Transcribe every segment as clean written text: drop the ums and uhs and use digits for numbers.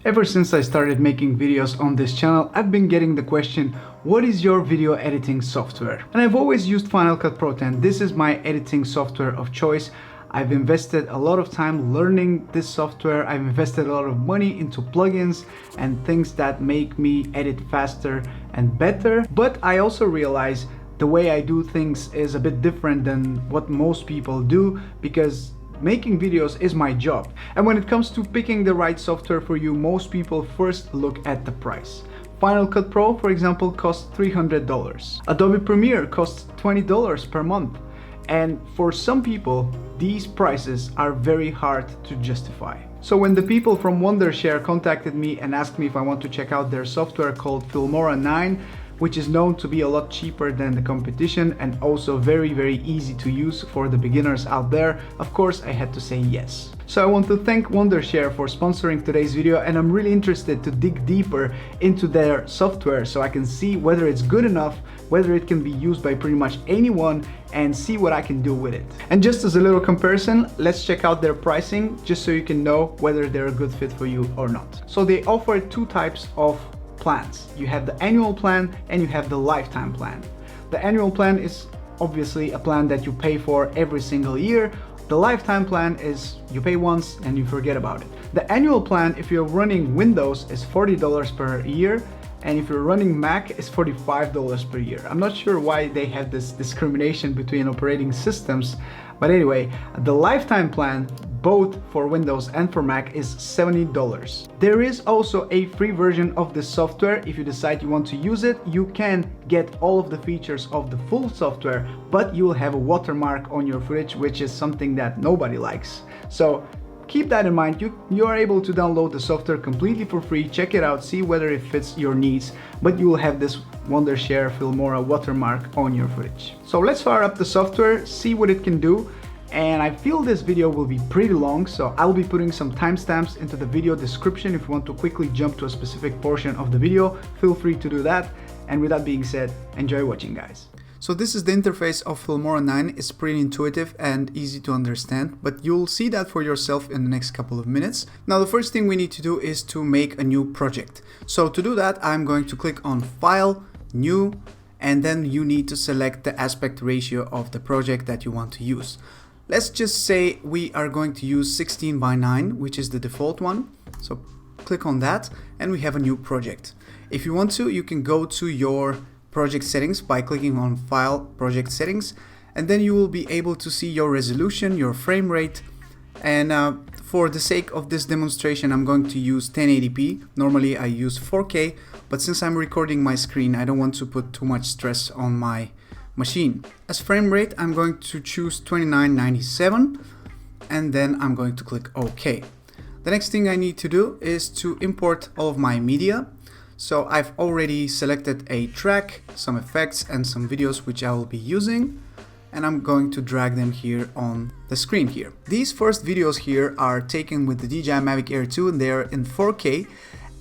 Ever since I started making videos on this channel, I've been getting the question, what is your video editing software? And I've always used Final Cut Pro 10. This is my editing software of choice. I've invested a lot of time learning this software. I've invested a lot of money into plugins and things that make me edit faster and better. But I also realize the way I do things is a bit different than what most people do, because making videos is my job. And when it comes to picking the right software for you, most people first look at the price. Final Cut Pro, for example, costs $300. Adobe Premiere costs $20 per month. And for some people, these prices are very hard to justify. So when the people from Wondershare contacted me and asked me if I want to check out their software called Filmora 9, which is known to be a lot cheaper than the competition and also very easy to use for the beginners out there, of course I had to say yes. So I want to thank Wondershare for sponsoring today's video, and I'm really interested to dig deeper into their software so I can see whether it's good enough, whether it can be used by pretty much anyone, and see what I can do with it. And just as a little comparison, let's check out their pricing just so you can know whether they're a good fit for you or not. So they offer two types of plans. You have the annual plan and you have the lifetime plan. The annual plan is obviously a plan that you pay for every single year. The lifetime plan is you pay once and you forget about it. The annual plan, if you're running Windows, is $40 per year, and if you're running Mac, it's $45 per year. I'm not sure why they have this discrimination between operating systems, but anyway, the lifetime plan, both for Windows and for Mac, is $70. There is also a free version of the software. If you decide you want to use it, you can get all of the features of the full software, but you will have a watermark on your footage, which is something that nobody likes. So keep that in mind. You are able to download the software completely for free, check it out, see whether it fits your needs, but you will have this Wondershare Filmora watermark on your footage. So let's fire up the software, see what it can do. And I feel this video will be pretty long, so I'll be putting some timestamps into the video description. If you want to quickly jump to a specific portion of the video, feel free to do that. And with that being said, enjoy watching, guys. So this is the interface of Filmora 9. It's pretty intuitive and easy to understand, but you'll see that for yourself in the next couple of minutes. Now the first thing we need to do is to make a new project. So to do that, I'm going to click on File, New, and then you need to select the aspect ratio of the project that you want to use. Let's just say we are going to use 16:9, which is the default one. So click on that and we have a new project. If you want to, you can go to your project settings by clicking on File, Project Settings, and then you will be able to see your resolution, your frame rate, and for the sake of this demonstration I'm going to use 1080p. Normally I use 4K, but since I'm recording my screen, I don't want to put too much stress on my machine. As frame rate, I'm going to choose 2997, and then I'm going to click OK. The next thing I need to do is to import all of my media. So I've already selected a track, some effects and some videos which I will be using, and I'm going to drag them here on the screen here. These first videos here are taken with the DJI Mavic Air 2 and they're in 4K,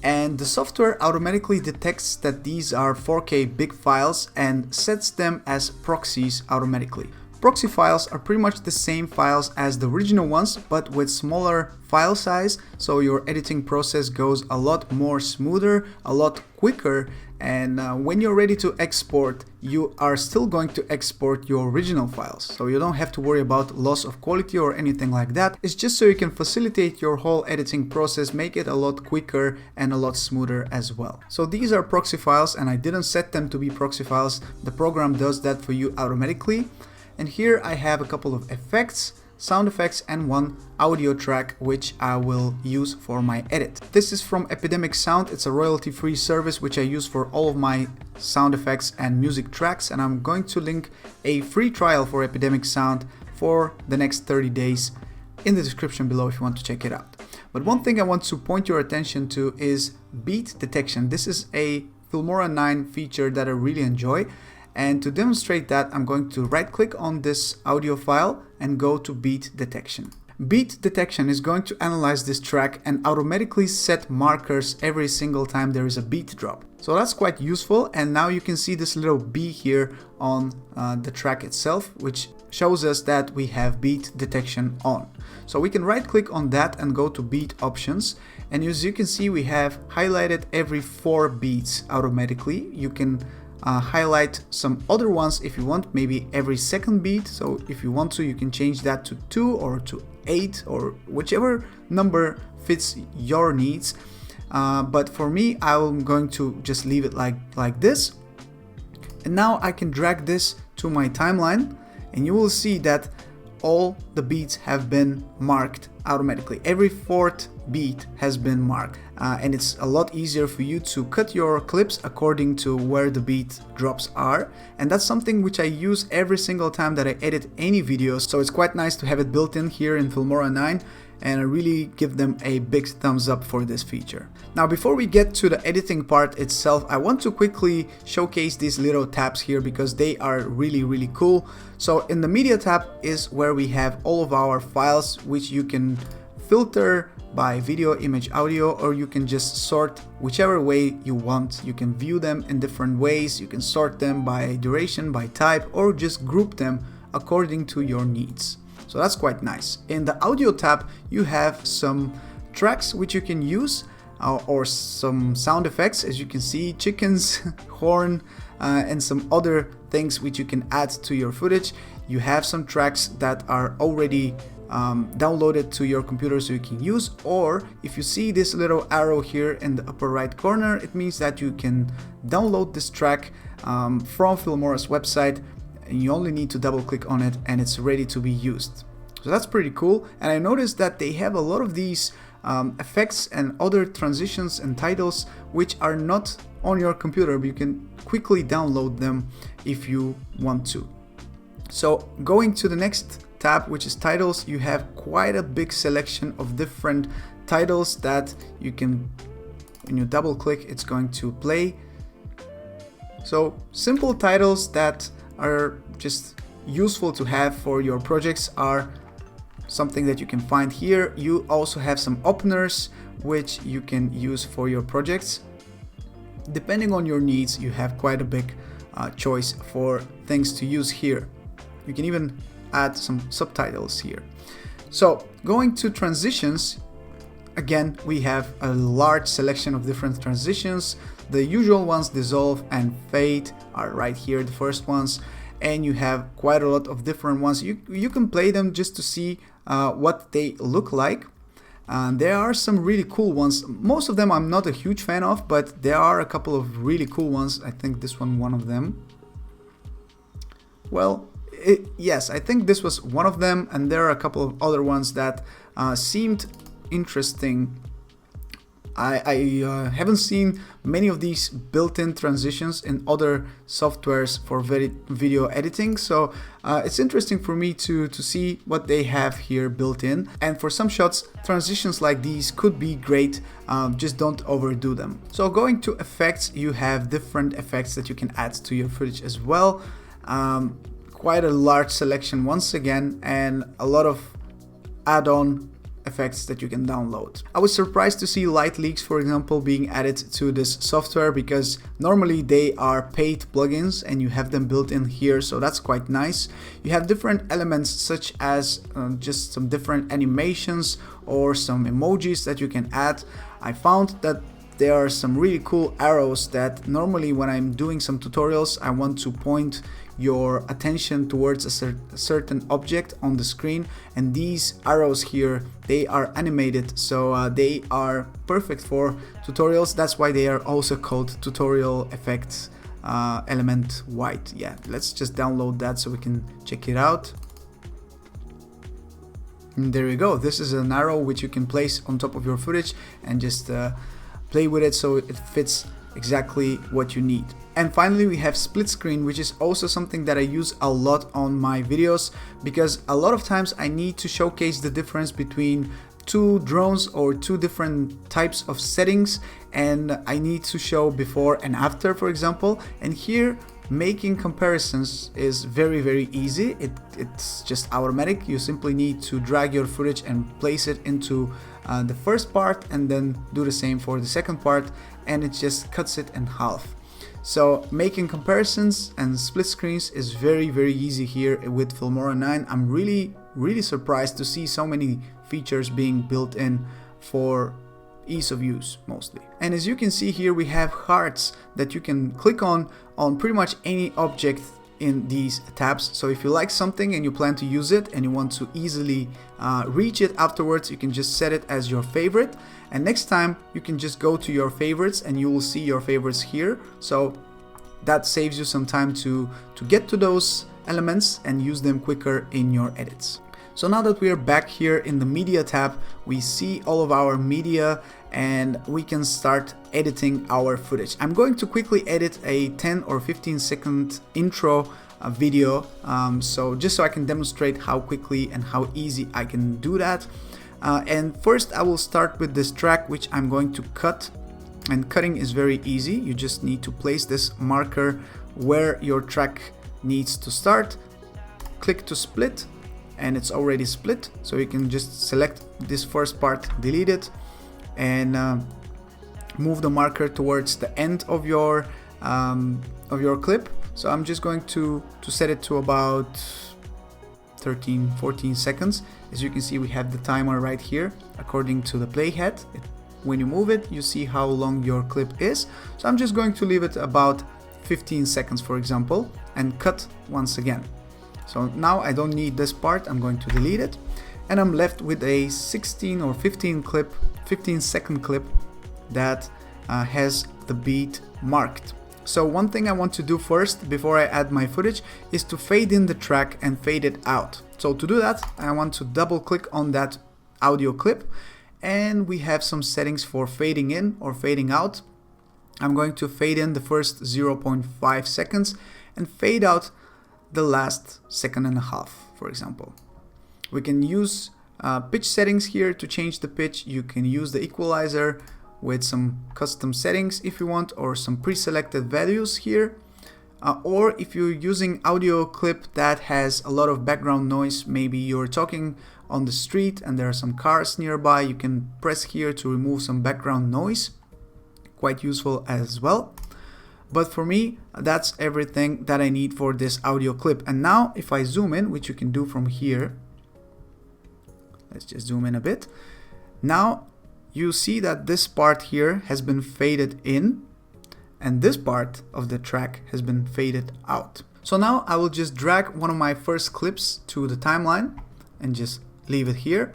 and the software automatically detects that these are 4K big files and sets them as proxies automatically. Proxy files are pretty much the same files as the original ones, but with smaller file size, so your editing process goes a lot more smoother, a lot quicker, and when you're ready to export, you are still going to export your original files. So you don't have to worry about loss of quality or anything like that. It's just so you can facilitate your whole editing process, make it a lot quicker and a lot smoother as well. So these are proxy files, and I didn't set them to be proxy files. The program does that for you automatically. And here I have a couple of effects, sound effects, and one audio track which I will use for my edit. This is from Epidemic Sound. It's a royalty-free service which I use for all of my sound effects and music tracks, and I'm going to link a free trial for Epidemic Sound for the next 30 days in the description below if you want to check it out. But one thing I want to point your attention to is beat detection. This is a Filmora 9 feature that I really enjoy. And to demonstrate that, I'm going to right click on this audio file and go to beat detection. Beat detection is going to analyze this track and automatically set markers every single time there is a beat drop. So that's quite useful, and now you can see this little B here on the track itself, which shows us that we have beat detection on. So we can right click on that and go to beat options, and as you can see we have highlighted every 4 beats automatically. You can highlight some other ones if you want, maybe every second beat. So if you want to, you can change that to 2 or to 8 or whichever number fits your needs. But for me, I'm going to just leave it like this. And now I can drag this to my timeline, and you will see that all the beats have been marked automatically. Every 4th beat has been marked, and it's a lot easier for you to cut your clips according to where the beat drops are. And that's something which I use every single time that I edit any videos, so it's quite nice to have it built in here in Filmora 9, and I really give them a big thumbs up for this feature. Now, before we get to the editing part itself, I want to quickly showcase these little tabs here because they are really cool. So in the media tab is where we have all of our files, which you can filter by video, image, audio, or you can just sort whichever way you want. You can view them in different ways. You can sort them by duration, by type, or just group them according to your needs. So that's quite nice. In the audio tab, you have some tracks which you can use, or some sound effects, as you can see, chickens, horn, and some other things which you can add to your footage. You have some tracks that are already downloaded to your computer so you can use, or if you see this little arrow here in the upper right corner, it means that you can download this track from Filmora's website, and you only need to double click on it and it's ready to be used. So that's pretty cool. And I noticed that they have a lot of these effects and other transitions and titles which are not on your computer, but you can quickly download them if you want to. So going to the next tab, which is titles, you have quite a big selection of different titles that you can, when you double click, it's going to play. So simple titles that are just useful to have for your projects are something that you can find here. You also have some openers which you can use for your projects. Depending on your needs, you have quite a big choice for things to use here. You can even add some subtitles here. So going to transitions, again, we have a large selection of different transitions. The usual ones, dissolve and fade, are right here, the first ones, and you have quite a lot of different ones. You can play them just to see what they look like. There are some really cool ones. Most of them I'm not a huge fan of, but there are a couple of really cool ones. I think this one of them. Well, yes, I think this was one of them, and there are a couple of other ones that seemed interesting. I haven't seen many of these built-in transitions in other softwares for video editing, so it's interesting for me to see what they have here built in. And for some shots, transitions like these could be great, just don't overdo them. So going to effects, you have different effects that you can add to your footage as well. Quite a large selection once again, and a lot of add-on effects that you can download. I was surprised to see light leaks, for example, being added to this software, because normally they are paid plugins and you have them built in here, so that's quite nice. You have different elements such as just some different animations or some emojis that you can add. I found that there are some really cool arrows that normally when I'm doing some tutorials, I want to point your attention towards a certain object on the screen, and these arrows here, they are animated, so they are perfect for tutorials. That's why they are also called tutorial effects element white. Yeah, let's just download that so we can check it out. And there you go. This is an arrow which you can place on top of your footage and just play with it so it fits exactly what you need. And finally, we have split screen, which is also something that I use a lot on my videos, because a lot of times I need to showcase the difference between two drones or two different types of settings, and I need to show before and after, for example. And here, making comparisons is very easy. It's just automatic. You simply need to drag your footage and place it into the first part and then do the same for the second part, and it just cuts it in half. So making comparisons and split screens is very easy here with Filmora 9. I'm really surprised to see so many features being built in for ease of use mostly. And as you can see here, we have hearts that you can click on pretty much any object in these tabs. So if you like something and you plan to use it and you want to easily reach it afterwards, you can just set it as your favorite, and next time you can just go to your favorites and you will see your favorites here. So that saves you some time to get to those elements and use them quicker in your edits. So now that we are back here in the media tab, we see all of our media and we can start editing our footage. I'm going to quickly edit a 10 or 15 second intro video, so just so I can demonstrate how quickly and how easy I can do that. And first I will start with this track, which I'm going to cut, and cutting is very easy. You just need to place this marker where your track needs to start, click to split, and it's already split, so you can just select this first part, delete it, and move the marker towards the end of your clip. So I'm just going to set it to about 13-14 seconds. As you can see, we have the timer right here according to the playhead. When you move it, you see how long your clip is. So I'm just going to leave it about 15 seconds, for example, and cut once again. So now I don't need this part, I'm going to delete it, and I'm left with a 16 or 15 second clip that has the beat marked. So one thing I want to do first before I add my footage is to fade in the track and fade it out. So to do that, I want to double click on that audio clip, and we have some settings for fading in or fading out. I'm going to fade in the first 0.5 seconds and fade out the last second and a half, for example. We can use pitch settings here to change the pitch. You can use the equalizer with some custom settings if you want, or some pre-selected values here. Or if you're using audio clip that has a lot of background noise, maybe you're talking on the street and there are some cars nearby, you can press here to remove some background noise. Quite useful as well. But for me, that's everything that I need for this audio clip. And now if I zoom in, which you can do from here, let's just zoom in a bit. Now you see that this part here has been faded in, and this part of the track has been faded out. So now I will just drag one of my first clips to the timeline and just leave it here.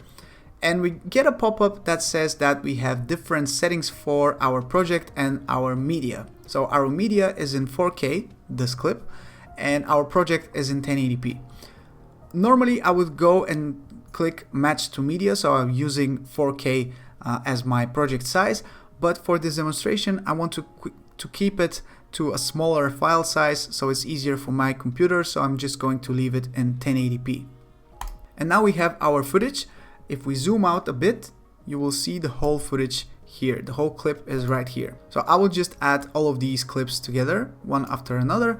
And we get a pop-up that says that we have different settings for our project and our media. So our media is in 4K, this clip, and our project is in 1080p. Normally I would go and click match to media, so I'm using 4K as my project size, but for this demonstration I want to keep it to a smaller file size so it's easier for my computer, so I'm just going to leave it in 1080p. And now we have our footage. If we zoom out a bit, you will see the whole footage here. The whole clip is right here. So I will just add all of these clips together, one after another,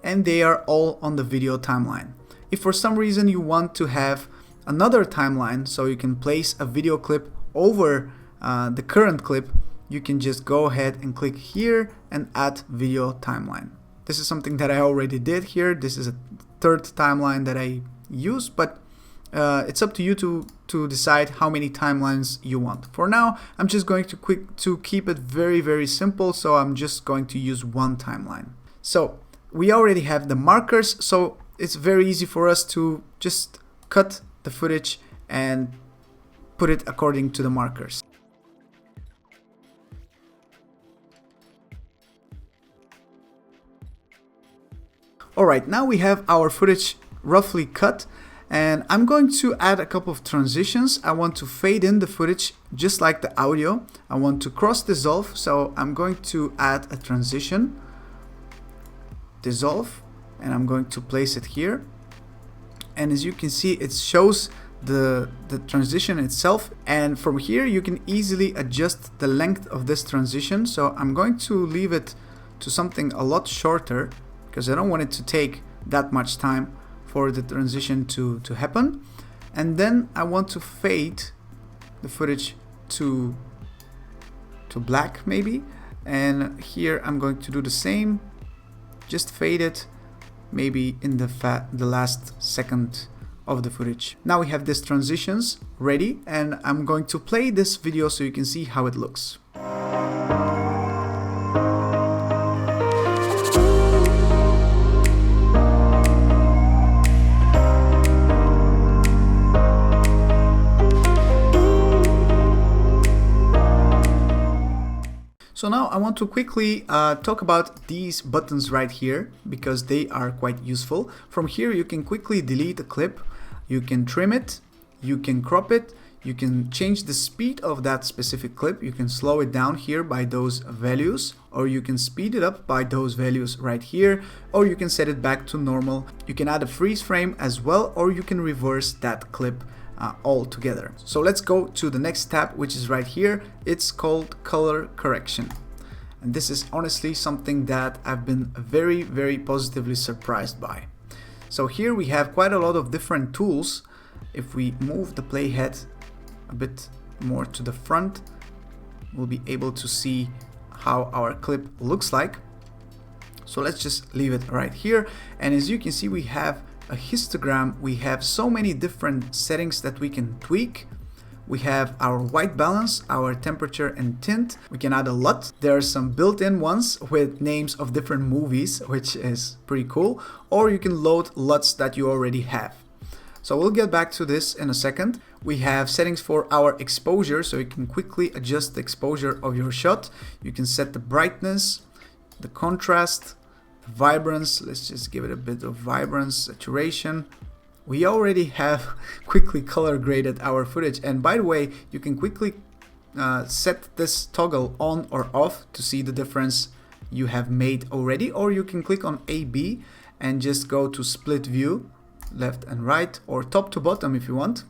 and they are all on the video timeline. If for some reason you want to have another timeline, so you can place a video clip over the current clip, you can just go ahead and click here and add video timeline. This is something that I already did here. This is a third timeline that I use, but it's up to you to decide how many timelines you want. For now, I'm just going to keep it very simple, so I'm just going to use one timeline. So we already have the markers, so it's very easy for us to just cut the footage and put it according to the markers. Alright, now we have our footage roughly cut, and I'm going to add a couple of transitions. I want to fade in the footage just like the audio. I want to cross dissolve, so I'm going to add a transition, dissolve, and I'm going to place it here. And as you can see, it shows the transition itself, and from here you can easily adjust the length of this transition. So I'm going to leave it to something a lot shorter because I don't want it to take that much time for the transition to happen. And then I want to fade the footage to black maybe, and here I'm going to do the same, just fade it maybe in the last second of the footage. Now we have these transitions ready, and I'm going to play this video so you can see how it looks. So now I want to quickly talk about these buttons right here, because they are quite useful. From here you can quickly delete a clip, you can trim it, you can crop it, you can change the speed of that specific clip, you can slow it down here by those values, or you can speed it up by those values right here, or you can set it back to normal. You can add a freeze frame as well, or you can reverse that clip all together. So let's go to the next tab, which is right here. It's called color correction, and this is honestly something that I've been very, very positively surprised by. So here we have quite a lot of different tools. If we move the playhead a bit more to the front, we'll be able to see how our clip looks like. So let's just leave it right here, and as you can see, we have a histogram. We have so many different settings that we can tweak. We have our white balance, our temperature and tint. We can add a LUT. There are some built-in ones with names of different movies, which is pretty cool. Or you can load LUTs that you already have. So we'll get back to this in a second. We have settings for our exposure, so you can quickly adjust the exposure of your shot. You can set the brightness, the contrast, vibrance. Let's just give it a bit of vibrance, saturation. We already have quickly color graded our footage, and by the way, you can quickly set this toggle on or off to see the difference you have made already, or you can click on AB and just go to split view, left and right, or top to bottom if you want,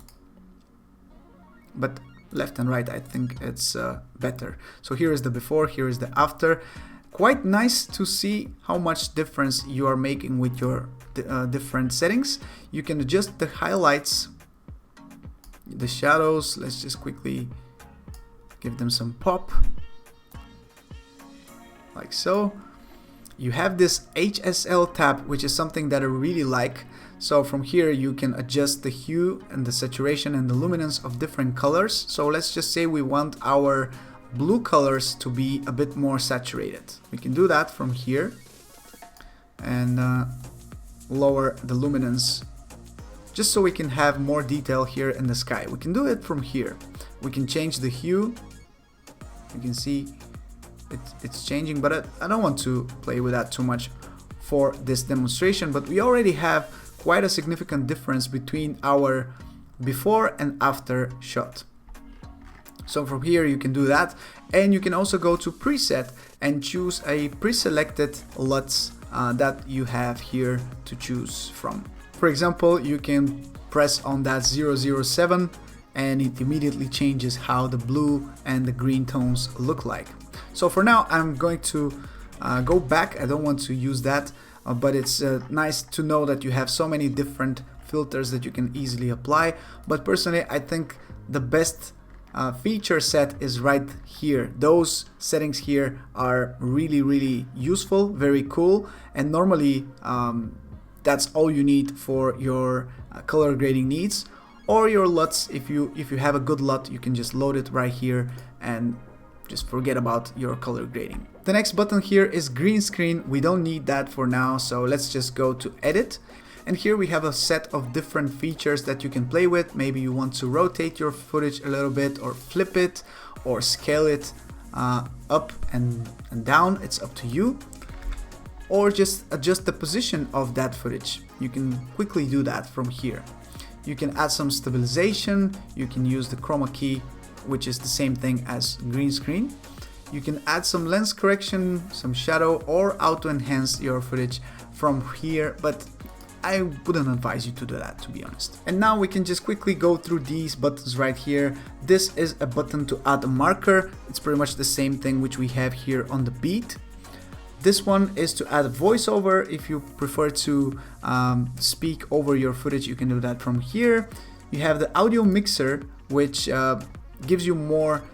but left and right I think it's better. So here is the before, here is the after. Quite nice to see how much difference you are making with your different settings. You can adjust the highlights, the shadows. Let's just quickly give them some pop, like so. You have this HSL tab, which is something that I really like. So from here you can adjust the hue and the saturation and the luminance of different colors. So let's just say we want our blue colors to be a bit more saturated. We can do that from here and lower the luminance, just so we can have more detail here in the sky. We can do it from here. We can change the hue. You can see it's changing, but I don't want to play with that too much for this demonstration. But we already have quite a significant difference between our before and after shot. So from here you can do that, and you can also go to preset and choose a pre-selected LUTs that you have here to choose from. For example, you can press on that 007 and it immediately changes how the blue and the green tones look like. So for now I'm going to go back. I don't want to use that, but it's nice to know that you have so many different filters that you can easily apply. But personally I think the best feature set is right here. Those settings here are really useful, very cool, and normally that's all you need for your color grading needs, or your LUTs. If you have a good LUT, you can just load it right here and just forget about your color grading. The next button here is green screen. We don't need that for now, so let's just go to edit. And here we have a set of different features that you can play with. Maybe you want to rotate your footage a little bit, or flip it, or scale it up and down. It's up to you. Or just adjust the position of that footage. You can quickly do that from here. You can add some stabilization. You can use the chroma key, which is the same thing as green screen. You can add some lens correction, some shadow, or auto enhance your footage from here, but I wouldn't advise you to do that, to be honest. And now we can just quickly go through these buttons right here. This is a button to add a marker. It's pretty much the same thing which we have here on the beat. This one is to add a voiceover. If you prefer to speak over your footage, you can do that from here. You have the audio mixer, which gives you more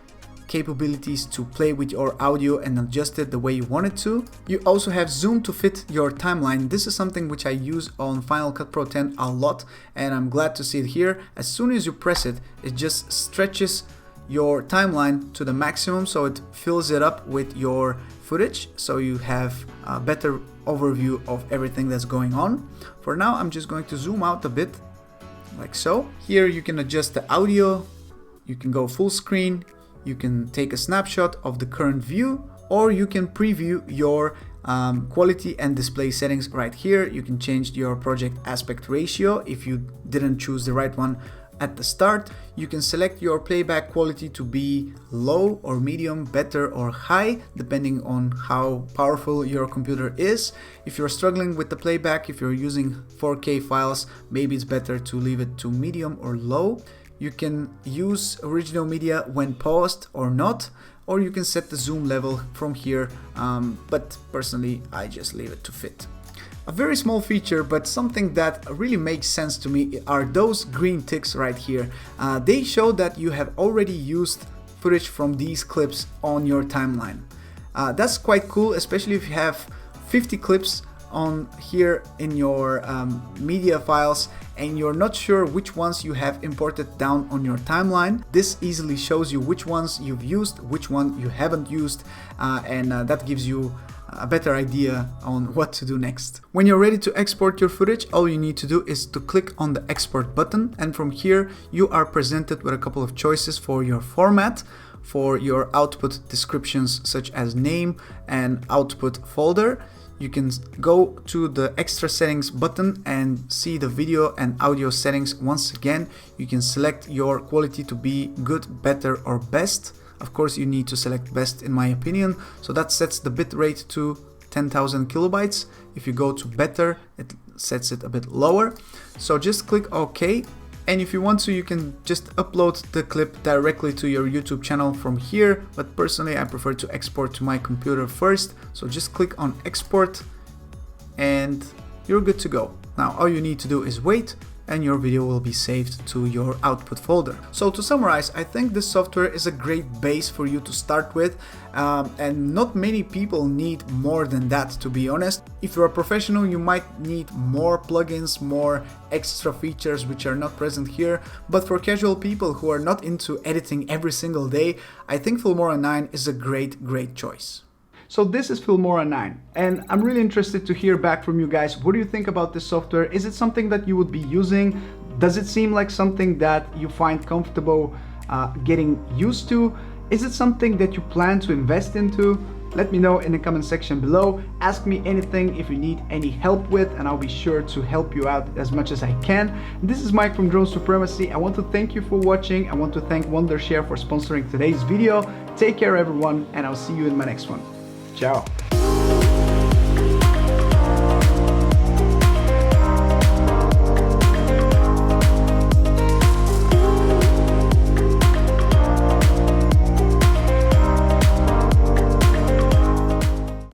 capabilities to play with your audio and adjust it the way you want it to. You also have zoom to fit your timeline. This is something which I use on Final Cut Pro 10 a lot, and I'm glad to see it here. As soon as you press it, it just stretches your timeline to the maximum, so it fills it up with your footage, so you have a better overview of everything that's going on. For now, I'm just going to zoom out a bit, like so. Here you can adjust the audio, you can go full screen, you can take a snapshot of the current view, or you can preview your quality and display settings right here. You can change your project aspect ratio if you didn't choose the right one at the start. You can select your playback quality to be low or medium, better or high, depending on how powerful your computer is. If you're struggling with the playback, if you're using 4K files, maybe it's better to leave it to medium or low. You can use original media when paused or not, or you can set the zoom level from here, but personally I just leave it to fit. A very small feature, but something that really makes sense to me, are those green ticks right here. They show that you have already used footage from these clips on your timeline. That's quite cool, especially if you have 50 clips on here in your media files and you're not sure which ones you have imported down on your timeline. This easily shows you which ones you've used, which one you haven't used, and that gives you a better idea on what to do next. When you're ready to export your footage, all you need to do is to click on the export button, and from here you are presented with a couple of choices for your format, for your output descriptions such as name and output folder. You can go to the extra settings button and see the video and audio settings. Once again, you can select your quality to be good, better or best. Of course, you need to select best in my opinion. So that sets the bit rate to 10,000 kilobytes. If you go to better, it sets it a bit lower. So just click OK. And if you want to, you can just upload the clip directly to your YouTube channel from here. But personally, I prefer to export to my computer first. So just click on export and you're good to go. Now, all you need to do is wait, and your video will be saved to your output folder. So to summarize, I think this software is a great base for you to start with, and not many people need more than that, to be honest. If you're a professional, you might need more plugins, more extra features which are not present here, but for casual people who are not into editing every single day, I think Filmora 9 is a great choice. So this is Filmora 9, and I'm really interested to hear back from you guys. What do you think about this software? Is it something that you would be using? Does it seem like something that you find comfortable getting used to? Is it something that you plan to invest into? Let me know in the comment section below. Ask me anything if you need any help with, and I'll be sure to help you out as much as I can. This is Mike from Drone Supremacy. I want to thank you for watching. I want to thank Wondershare for sponsoring today's video. Take care everyone, and I'll see you in my next one. Ciao.